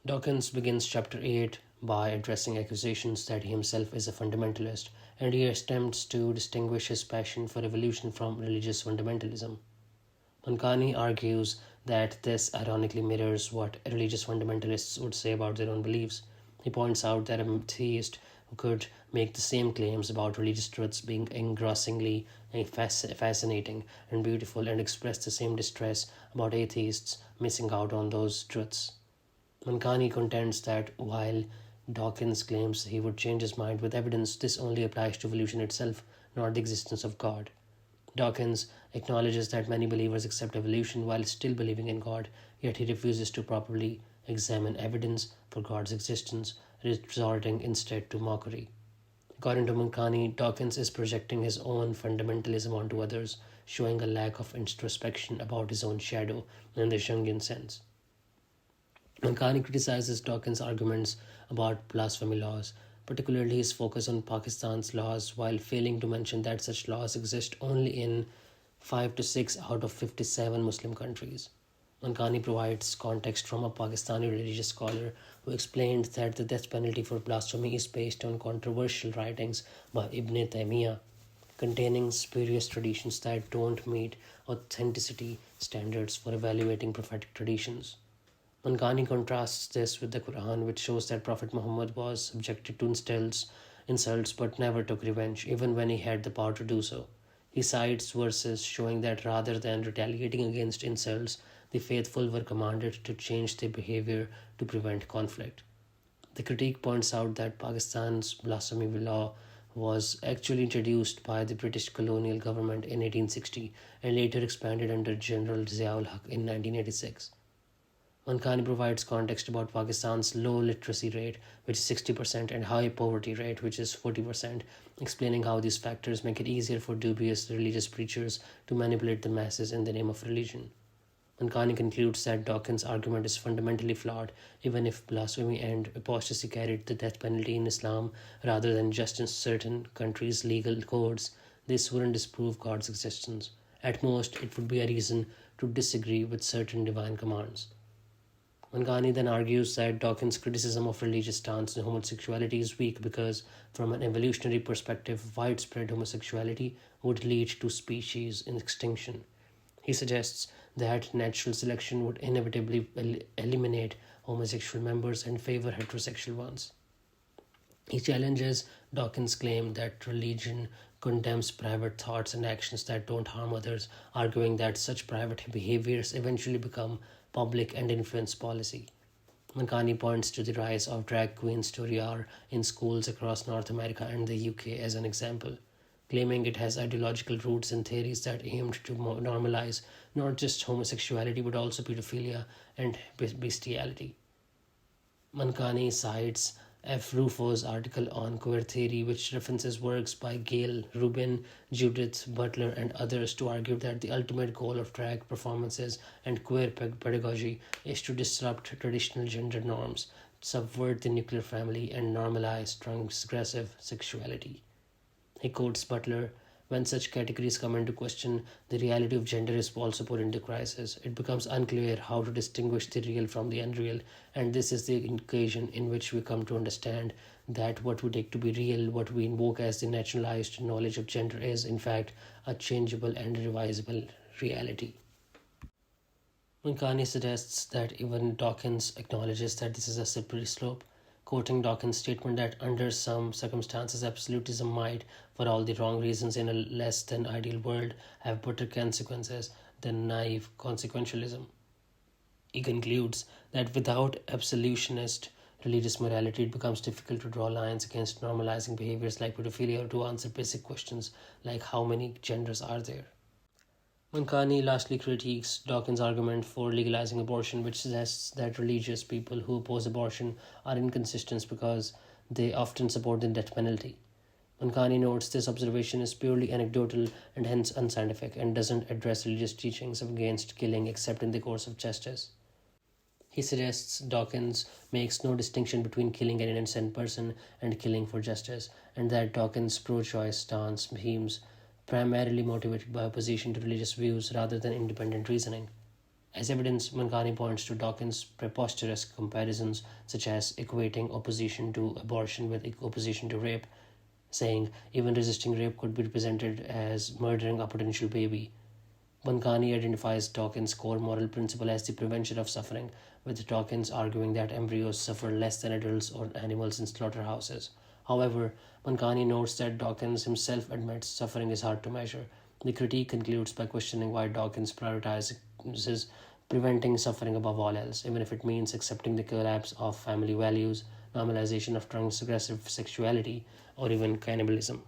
Dawkins begins chapter 8 by addressing accusations that he himself is a fundamentalist, and he attempts to distinguish his passion for evolution from religious fundamentalism. Mankani argues that this ironically mirrors what religious fundamentalists would say about their own beliefs. He points out that a theist who could make the same claims about religious truths being engrossingly fascinating and beautiful and express the same distress about atheists missing out on those truths. Mankani contends that while Dawkins claims he would change his mind with evidence, this only applies to evolution itself, not the existence of God. Dawkins acknowledges that many believers accept evolution while still believing in God, yet he refuses to properly examine evidence for God's existence, resorting instead to mockery. According to Mankani, Dawkins is projecting his own fundamentalism onto others, showing a lack of introspection about his own shadow in the Jungian sense. Mankani criticizes Dawkins' arguments about blasphemy laws, particularly his focus on Pakistan's laws, while failing to mention that such laws exist only in 5 to 6 out of 57 Muslim countries. Mankani provides context from a Pakistani religious scholar who explained that the death penalty for blasphemy is based on controversial writings by Ibn Taymiyyah, containing spurious traditions that don't meet authenticity standards for evaluating prophetic traditions. Mankani contrasts this with the Quran, which shows that Prophet Muhammad was subjected to insults but never took revenge, even when he had the power to do so. He cites verses showing that rather than retaliating against insults, the faithful were commanded to change their behavior to prevent conflict. The critique points out that Pakistan's blasphemy law was actually introduced by the British colonial government in 1860 and later expanded under General Ziaul Haq in 1986. Mankani provides context about Pakistan's low literacy rate, which is 60%, and high poverty rate, which is 40%, explaining how these factors make it easier for dubious religious preachers to manipulate the masses in the name of religion. Mankani concludes that Dawkins' argument is fundamentally flawed, even if blasphemy and apostasy carried the death penalty in Islam rather than just in certain countries' legal codes. This wouldn't disprove God's existence. At most, it would be a reason to disagree with certain divine commands. Mankani then argues that Dawkins' criticism of religious stance on homosexuality is weak because, from an evolutionary perspective, widespread homosexuality would lead to species extinction. He suggests that natural selection would inevitably eliminate homosexual members and favor heterosexual ones. He challenges Dawkins' claim that religion condemns private thoughts and actions that don't harm others, arguing that such private behaviors eventually become public and influence policy. Mankani points to the rise of drag queen story hour in schools across North America and the UK as an example, claiming it has ideological roots in theories that aimed to normalize not just homosexuality but also pedophilia and bestiality. Mankani cites F. Rufo's article on queer theory, which references works by Gail Rubin, Judith Butler, and others to argue that the ultimate goal of drag performances and queer pedagogy is to disrupt traditional gender norms, subvert the nuclear family, and normalize transgressive sexuality. He quotes Butler: when such categories come into question, the reality of gender is also put into crisis. It becomes unclear how to distinguish the real from the unreal, and this is the occasion in which we come to understand that what we take to be real, what we invoke as the naturalized knowledge of gender, is in fact a changeable and revisable reality. Mankani suggests that even Dawkins acknowledges that this is a slippery slope, quoting Dawkins' statement that under some circumstances absolutism might, for all the wrong reasons in a less than ideal world, have better consequences than naive consequentialism. He concludes that without absolutionist religious morality, it becomes difficult to draw lines against normalizing behaviors like pedophilia or to answer basic questions like how many genders are there. Mankani lastly critiques Dawkins' argument for legalizing abortion, which suggests that religious people who oppose abortion are inconsistent because they often support the death penalty. Mankani notes this observation is purely anecdotal and hence unscientific and doesn't address religious teachings against killing except in the course of justice. He suggests Dawkins makes no distinction between killing an innocent person and killing for justice, and that Dawkins' pro-choice stance seems primarily motivated by opposition to religious views rather than independent reasoning. As evidence, Mankani points to Dawkins' preposterous comparisons, such as equating opposition to abortion with opposition to rape, saying even resisting rape could be represented as murdering a potential baby. Mankani identifies Dawkins' core moral principle as the prevention of suffering, with Dawkins arguing that embryos suffer less than adults or animals in slaughterhouses. However, Mankani notes that Dawkins himself admits suffering is hard to measure. The critique concludes by questioning why Dawkins prioritizes preventing suffering above all else, even if it means accepting the collapse of family values, normalization of transgressive sexuality, or even cannibalism.